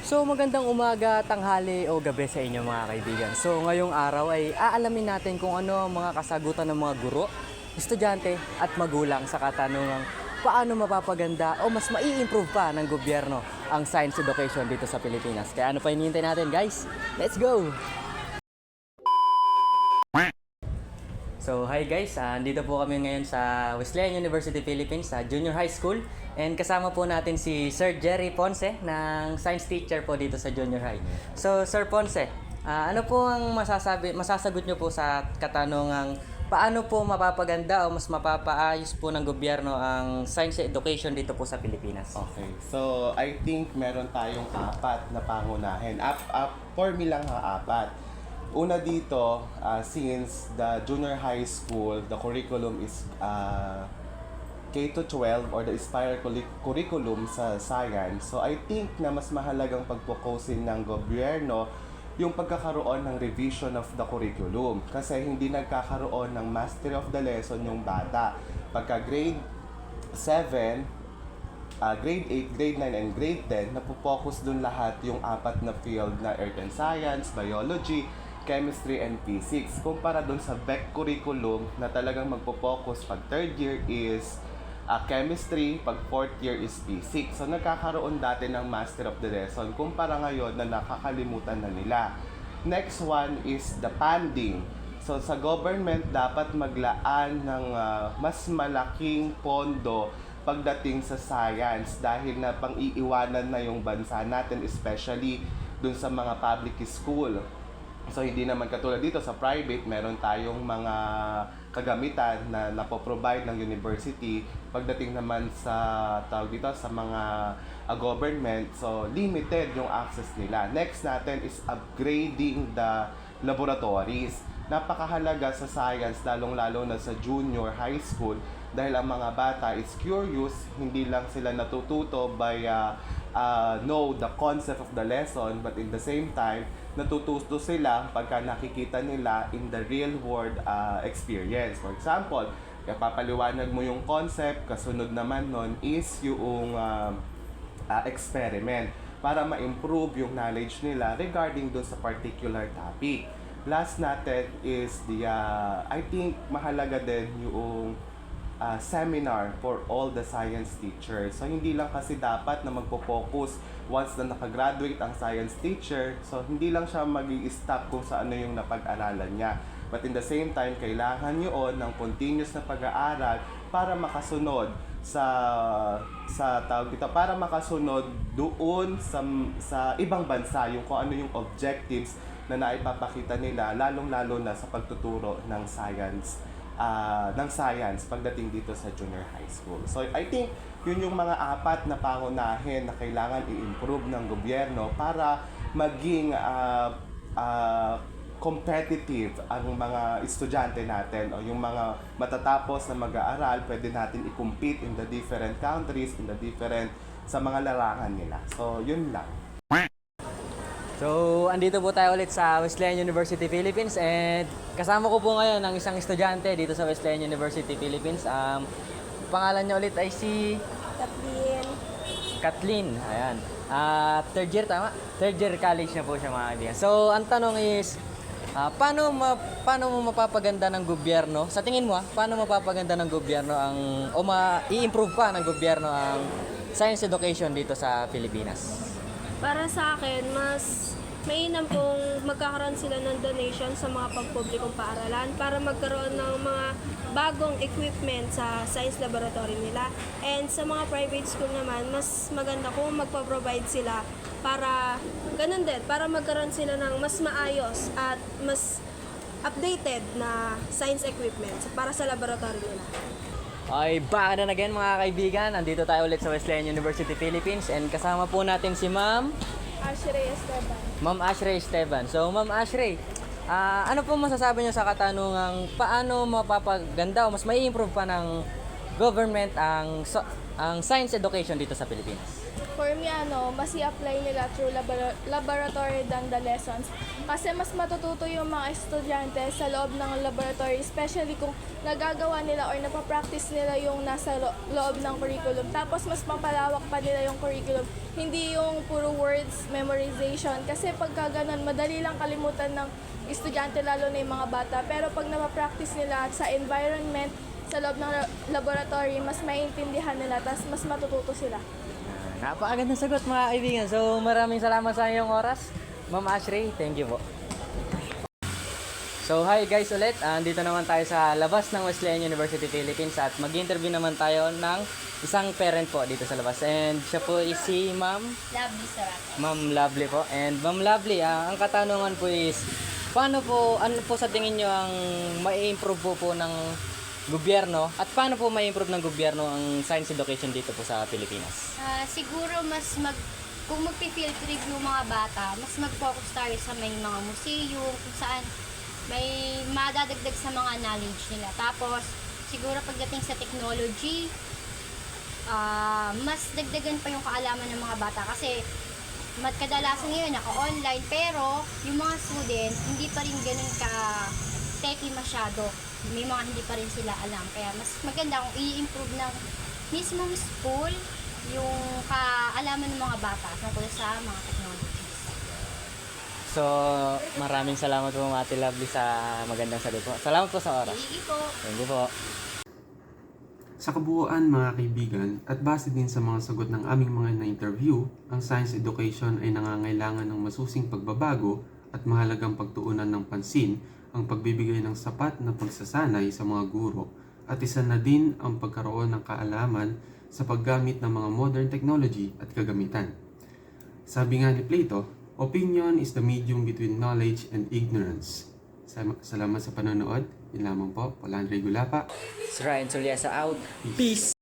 So magandang umaga, tanghali o gabi sa inyo mga kaibigan. So ngayong araw ay aalamin natin kung ano ang mga kasagutan ng mga guro, estudyante at magulang sa katanungang paano mapapaganda o mas mai-improve pa ng gobyerno ang science education dito sa Pilipinas. Kaya ano pa hinihintay natin guys? Let's go! So hi guys, andito po kami ngayon sa Wesleyan University Philippines sa Junior High School and kasama po natin si Sir Jerry Ponce ng science teacher po dito sa Junior High. So Sir Ponce, ano po ang masasagot nyo po sa katanungang paano po mapapaganda o mas mapapaayos po ng gobyerno ang science education dito po sa Pilipinas? Okay. So, I think meron tayong apat na pangunahin. For me lang apat. Una dito, since the junior high school, the curriculum is K-12 or the Aspire curriculum sa science. So, I think na mas mahalagang pagpokusin ng gobyerno yung pagkakaroon ng revision of the curriculum. Kasi hindi nagkakaroon ng mastery of the lesson yung bata. Pagka grade 7, grade 8, grade 9, and grade 10, napopokus dun lahat yung apat na field na Earth and Science, Biology, Chemistry, and Physics. Kumpara dun sa BEC curriculum na talagang magpo-focus pag third year is Chemistry, pag fourth year is Physics. So nagkakaroon dati ng Master of the Lesson kumpara ngayon na nakakalimutan na nila. Next one is the funding. So sa government dapat maglaan ng mas malaking pondo pagdating sa science dahil na pang-iiwanan na yung bansa natin, especially dun sa mga public school. So hindi naman katulad dito sa private, meron tayong mga kagamitan na napoprovide ng university. Pagdating naman sa tawag dito sa mga government, so limited yung access nila. Next natin is upgrading the laboratories. Napakahalaga sa science, lalong-lalo na sa junior high school, dahil ang mga bata is curious, hindi lang sila natututo by know the concept of the lesson, but in the same time, natututo sila pagka nakikita nila in the real world experience. For example, kapapaliwanag mo yung concept, kasunod naman nun is yung experiment para ma-improve yung knowledge nila regarding dun sa particular topic. Last natin is the, I think mahalaga din yung seminar for all the science teachers. So, hindi lang kasi dapat na magpo-focus once na nakagraduate ang science teacher. So, hindi lang siya mag-i-stop kung sa ano yung napag-aralan niya. But in the same time, kailangan yun ng continuous na pag-aaral para makasunod sa tawag dito, para makasunod doon sa ibang bansa yung kung ano yung objectives na naipapakita nila, lalong-lalo na sa pagtuturo ng science pagdating dito sa junior high school. So I think yun yung mga apat na pangunahin na kailangan i-improve ng gobyerno para maging competitive ang mga estudyante natin o yung mga matatapos na mag-aaral, pwede natin i-compete in the different countries, in the different sa mga larangan nila. So yun lang. So, andito po tayo ulit sa Wesleyan University Philippines and kasama ko po ngayon ang isang estudyante dito sa Wesleyan University Philippines. Pangalan niya ulit ay si Kathleen. Ayan. Third year, tama? Third year college na po siya mga kaibigan. So, ang tanong is, paano mo mapapaganda ng gobyerno? Sa tingin mo, paano mapapaganda ng gobyerno i-improve pa ng gobyerno ang science education dito sa Pilipinas? Para sa akin, mas mainam kung magkakaroon sila ng donation sa mga pagpublikong paaralan para magkaroon ng mga bagong equipment sa science laboratory nila. And sa mga private school naman, mas maganda kung magpa-provide sila para ganun din, para magkaroon sila ng mas maayos at mas updated na science equipment para sa laboratory nila. Okay, back na again mga kaibigan. Andito tayo ulit sa Wesleyan University Philippines and kasama po natin si Ma'am Ashrey Esteban. Ma'am Ashrey Esteban. So, Ma'am Ashrey, ano po masasabi niyo sa katanungang paano mapapaganda o mas mai-improve pa ng government ang science education dito sa Pilipinas? For me, mas i-apply nila through laboratory than the lessons. Kasi mas matututo yung mga estudyante sa loob ng laboratory, especially kung nagagawa nila or napapractice nila yung nasa loob ng curriculum. Tapos mas mapalawak pa nila yung curriculum. Hindi yung puro words, memorization. Kasi pagka ganun, madali lang kalimutan ng estudyante, lalo na yung mga bata. Pero pag napapractice nila sa environment, sa loob ng laboratory, mas maintindihan nila, tapos mas matututo sila. Napakagandang sagot mga kaibigan. So maraming salamat sa iyong oras. Ma'am Ashley, thank you po. So hi guys ulit, andito naman tayo sa labas ng Wesleyan University Philippines at mag-interview naman tayo ng isang parent po dito sa labas. And siya po is si Ma'am Lovely, sir. Ma'am Lovely po. And Ma'am Lovely, ang katanungan po is, paano po, ano po sa tingin nyo ang mai-improve po ng gobyerno at paano po mai-improve ng gobyerno ang science education dito po sa Pilipinas? Siguro kung magpi-field trip yung mga bata, mas mag-focus tayo sa may mga museum, kung saan may madadagdag sa mga knowledge nila. Tapos, siguro pagdating sa technology, mas dagdagan pa yung kaalaman ng mga bata kasi kadalasan ngayon naka-online, pero yung mga student hindi pa rin ganun ka-techy masyado. May mga hindi pa rin sila alam. Kaya mas maganda kung i-improve ng mismong school yung kaalaman ng mga bata tungkol sa mga technologies. So, maraming salamat po Ate Lovely sa magandang sagot po. Salamat po sa oras. Sige po. Thank you po. Sa kabuuan mga kaibigan at base din sa mga sagot ng aming mga na-interview, ang science education ay nangangailangan ng masusing pagbabago at mahalagang pagtuunan ng pansin ang pagbibigay ng sapat na pagsasanay sa mga guro at isa na din ang pagkaroon ng kaalaman sa paggamit ng mga modern technology at kagamitan. Sabi nga ni Plato, opinion is the medium between knowledge and ignorance. Salamat sa panonood. Yun lamang po. Palandre Gulapa. It's Ryan Soliasa out. Peace!